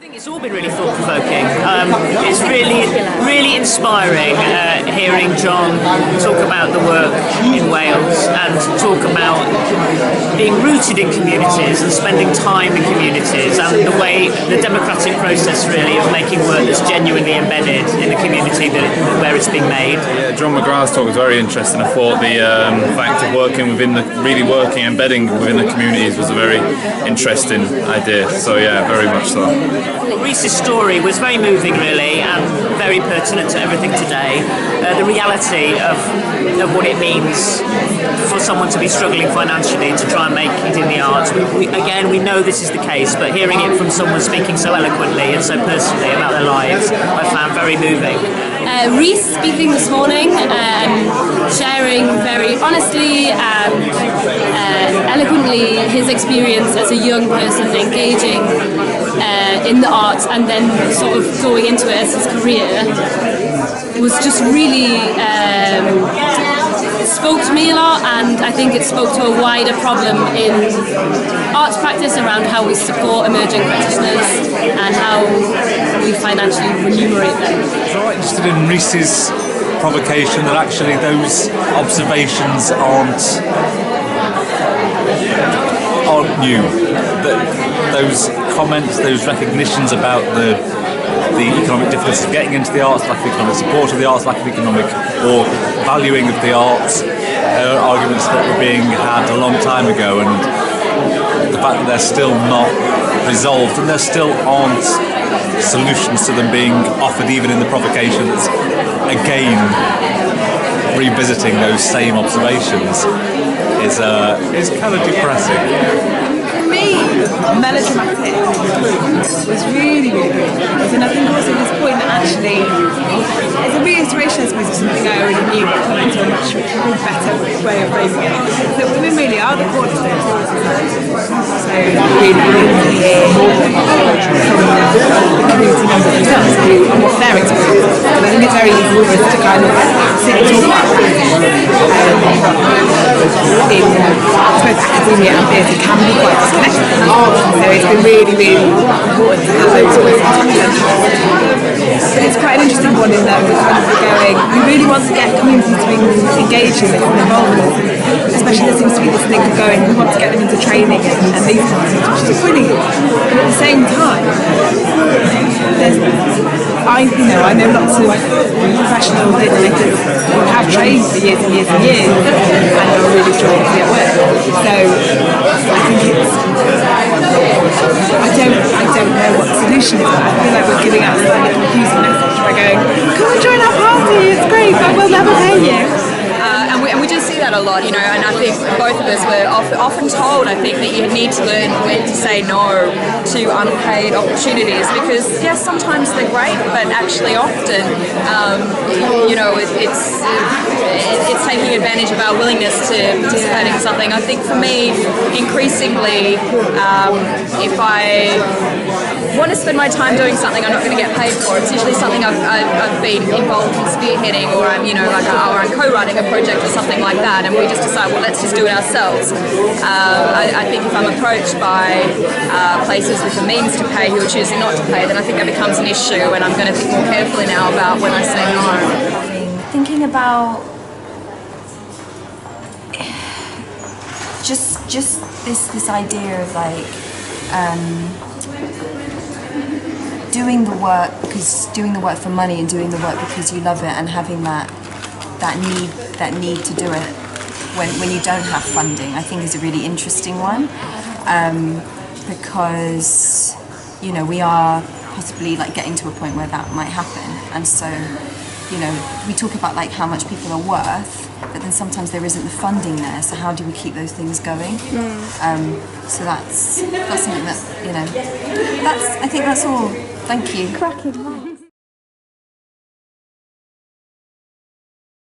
I think it's all been really thought-provoking. It's really inspiring hearing John talk about the work in Wales and talk about being rooted in communities and spending time in communities and the way the democratic process really of making work that's genuinely embedded in the community where it's being made. Yeah, John McGrath's talk was very interesting. I thought the fact of working within embedding within the communities was a very interesting idea. So yeah, very much so. Rhys's story was very moving really and very pertinent to everything today. The reality of what it means for someone to be struggling financially to try and make it in the arts. We know this is the case, but hearing it from someone speaking so eloquently and so personally about their lives, I found very moving. Rhys speaking this morning, sharing very honestly and eloquently his experience as a young person engaging in the arts and then sort of going into it as his career was just really spoke to me a lot, and I think it spoke to a wider problem in arts practice around how we support emerging practitioners and how we financially remunerate them. I'm quite interested in Rhys's provocation that actually those observations aren't new. That those comments, those recognitions about the economic difficulties of getting into the arts, lack of economic support of the arts, lack of economic or valuing of the arts, are arguments that were being had a long time ago, and the fact that they're still not resolved and there still aren't solutions to them being offered even in the provocations, again revisiting those same observations is kind of depressing. For me, melodramatic was really good. And I think also this point that actually it's a reiteration, I suppose, of something I already knew, but coming to a much better way of phrasing it. That women really are the cornerstones of society. So really to hear from the community members themselves and what their experience is. And I think it's very easy for us to kind of sit and talk about that. In, I suppose, academia and theatre can be quite disconnected. So it's been really important to have those voices. It's quite an interesting one in that we're kind of going, we really want to get communities to be engaged in this and involved in this. Especially there seems to be this thing of going, we want to get them into training and these kinds of things, which is brilliant. But at the same time, I know lots of professional theatre makers who have trained for years and years and years and are really struggling to get work. So I think I don't know what the solution is, but I feel like we're giving out a slightly confusing message by going, come and join our party, it's great, but we'll never pay you. And we do see that a lot, and I think both of us were often told, I think, that you need to learn when to say no to unpaid opportunities, because yes, sometimes they're great, but actually often, it's taking advantage of our willingness to participate in something. I think for me, increasingly, if I want to spend my time doing something I'm not going to get paid for, it's usually something I've been involved in spearheading, or I'm I'm co-writing a project or something like that, and we just decide, well, let's just do it ourselves. I think if I'm approached by places with the means to pay who are choosing not to pay, then I think that becomes an issue, and I'm going to think more carefully now about when I say no. Thinking about just this idea of like doing the work for money and doing the work because you love it, and having that need to do it when you don't have funding, I think is a really interesting one, because we are possibly like getting to a point where that might happen, and so we talk about like how much people are worth, but then sometimes there isn't the funding there, so how do we keep those things going? So that's something that I think that's all. Thank you. Cracking.